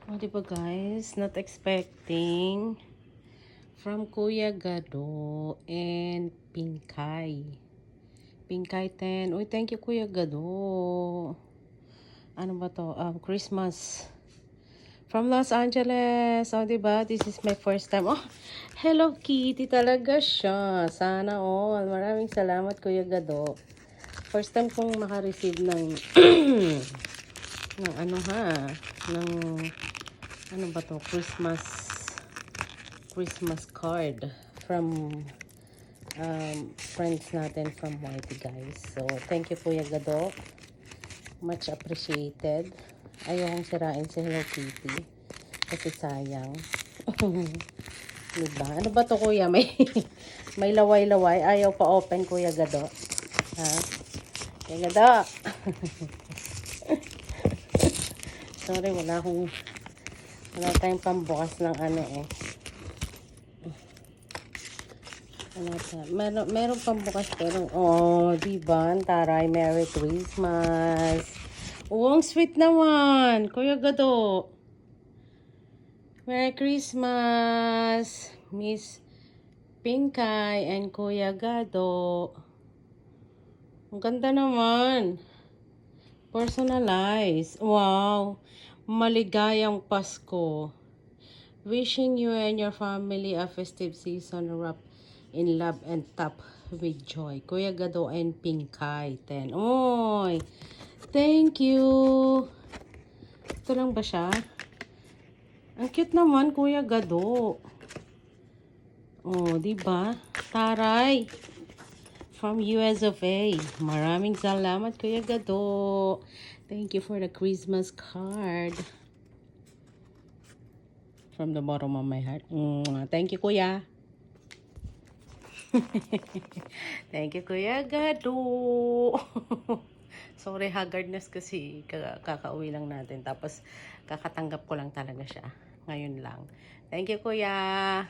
O, diba guys, not expecting from Kuya Gado and Pinkay. Pinkay 10. Uy, thank you Kuya Gado. Ano ba to? Christmas. From Los Angeles. O, diba? This is my first time. Oh, Hello Kitty talaga siya. Sana all. Maraming salamat Kuya Gado. First time kong makareceive ng ng ano ha, ng ano ba to, Christmas card from friends natin from YT guys. So thank you Kuya Gado, much appreciated. Ayokong sirain si Hello Kitty kasi sayang. Diba? Ano ba to Kuya? May laway-laway, ayaw pa open Kuya Gado, ha? Kuya Gado. Sorry, wala tayong pambukas ng ano eh. Meron pambukas pero, oh, diba? Taray, Merry Christmas. Oh, ang sweet naman. Kuya Gado. Merry Christmas, Miss Pinkay and Kuya Gado. Ang ganda naman. Personalized. Wow. Maligayang Pasko. Wishing you and your family a festive season wrapped in love and top with joy. Kuya Gado and Pinkay 10. Oy! Thank you! Ito lang ba siya? Ang cute naman, Kuya Gado. Oh, diba? Taray! From US of A. Maraming salamat, Kuya Gado. Thank you for the Christmas card. From the bottom of my heart. Thank you, Kuya. Thank you, Kuya Gado. Sorry, haggardness kasi kakauwi lang natin. Tapos, kakatanggap ko lang talaga siya. Ngayon lang. Thank you, Kuya.